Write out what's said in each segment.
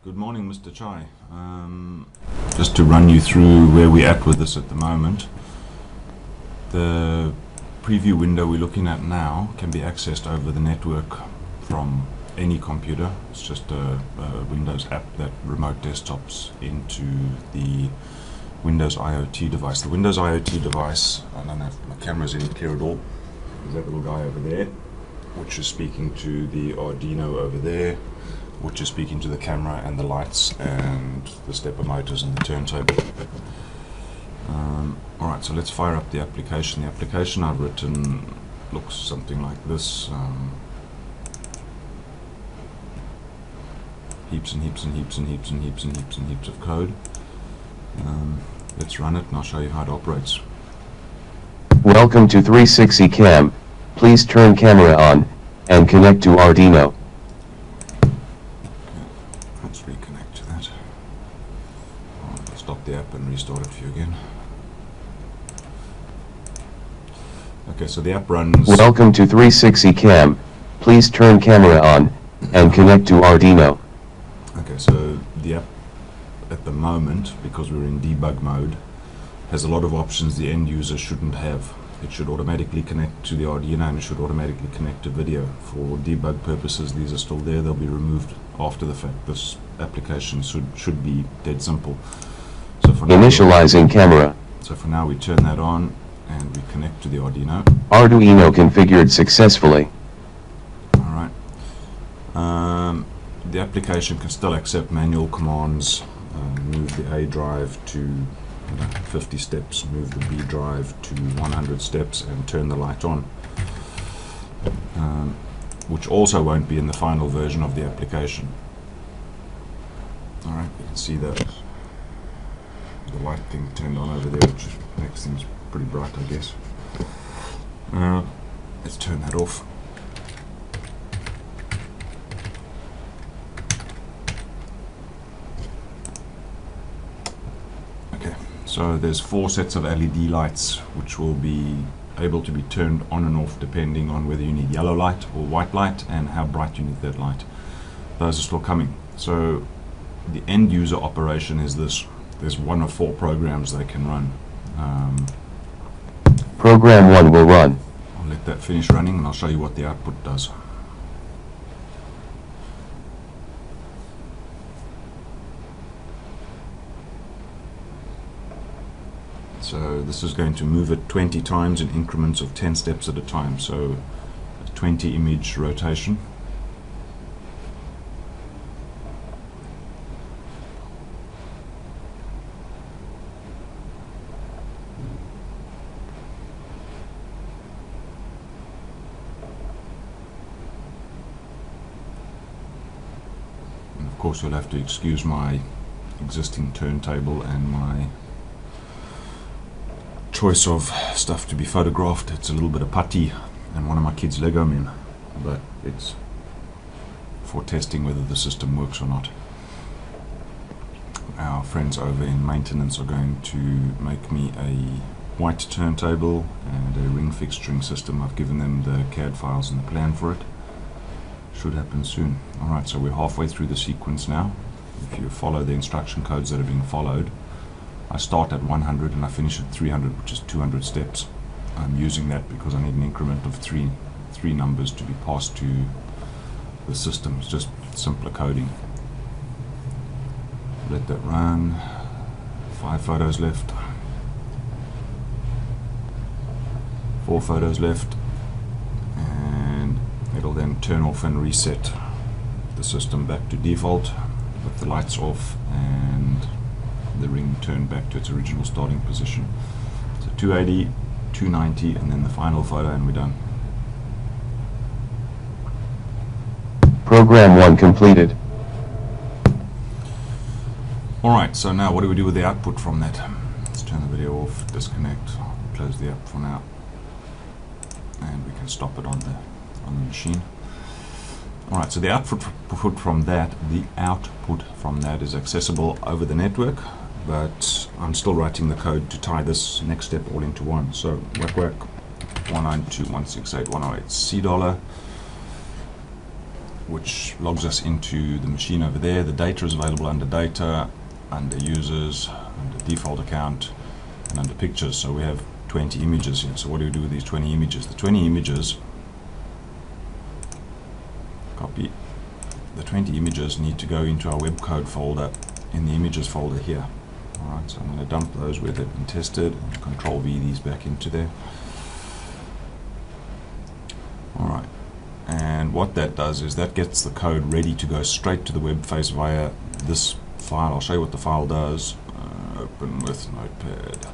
Good morning, Mr. Chai. Just to run you through where we're at with this at the moment. The preview window we're looking at now can be accessed over the network from any computer. It's just a Windows app that remote desktops into the Windows IoT device. The Windows IoT device, I don't know if my camera's in clear at all, is that little guy over there, which is speaking to the Arduino over there, which is speaking to the camera and the lights and the stepper motors and the turntable. Alright, so let's fire up the application. The application I've written looks something like this. Heaps and heaps and heaps and heaps and heaps and heaps and heaps of code. Let's run it and I'll show you how it operates. Welcome to 360 Cam. Please turn camera on and connect to Arduino. Let's reconnect to that. I'll stop the app and restart it for you again. Okay, so the app runs. Welcome to 360 Cam. Please turn camera on and connect to Arduino. Okay, so the app at the moment, because we're in debug mode, has a lot of options the end user shouldn't have. It should automatically connect to the Arduino and it should automatically connect to video. For debug purposes, these are still there. They'll be removed after the fact. This application should be dead simple. So for now, Initializing camera. So for now we turn that on and we connect to the Arduino. Arduino configured successfully. Alright. The application can still accept manual commands. Move the A drive to 50 steps, move the B drive to 100 steps and turn the light on, which also won't be in the final version of the application. Alright, you can see that the light thing turned on over there, which makes things pretty bright, I guess. Let's turn that off. So there's 4 sets of LED lights which will be able to be turned on and off depending on whether you need yellow light or white light and how bright you need that light. Those are still coming. So the end user operation is this. There's 1 of 4 programs they can run. Program 1 will run. I'll let that finish running and I'll show you what the output does. So this is going to move it 20 times in increments of 10 steps at a time, so a 20 image rotation. And of course you'll have to excuse my existing turntable and my choice of stuff to be photographed. It's a little bit of putty and one of my kids' Lego men, but it's for testing whether the system works or not. Our friends over in maintenance are going to make me a white turntable and a ring fixturing system. I've given them the CAD files and the plan for it. Should happen soon. Alright, so we're halfway through the sequence now. If you follow the instruction codes that are being followed, I start at 100 and I finish at 300, which is 200 steps. I'm using that because I need an increment of three numbers to be passed to the system. It's just simpler coding. Let that run. 5 photos left. 4 photos left. And it'll then turn off and reset the system back to default with the lights off and the ring turned back to its original starting position. So 280, 290 and then the final photo and we're done. Program 1 completed. Alright, so now what do we do with the output from that? Let's turn the video off, disconnect, close the app for now, and we can stop it on the machine. Alright, so the output from that is accessible over the network, but I'm still writing the code to tie this next step all into one. So whack whack 192.168.108 $C which logs us into the machine over there. The data is available under data, under users, under default account, and under pictures. So we have 20 images here. So what do we do with these 20 images? The 20 images, copy, the 20 images need to go into our web code folder in the images folder here. Alright, so I'm going to dump those where they've been tested and Control V these back into there. Alright, and what that does is that gets the code ready to go straight to the web face via this file. I'll show you what the file does. Open with Notepad.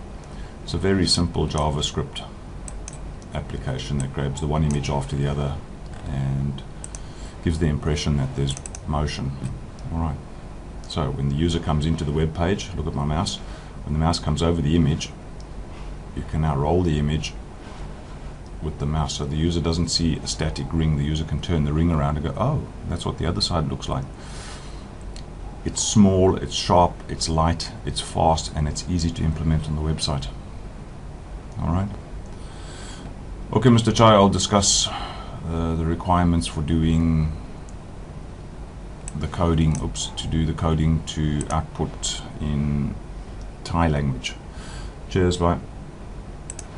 It's a very simple JavaScript application that grabs the one image after the other and gives the impression that there's motion. Alright, so when the user comes into the web page, look at my mouse, when the mouse comes over the image, you can now roll the image with the mouse, so the user doesn't see a static ring. The user can turn the ring around and go, oh, that's what the other side looks like. It's small, it's sharp, it's light, it's fast, and it's easy to implement on the website. Alright. Okay, Mr. Chai, I'll discuss the requirements for doing the coding, to do the coding to output in Thai language. Cheers, bye.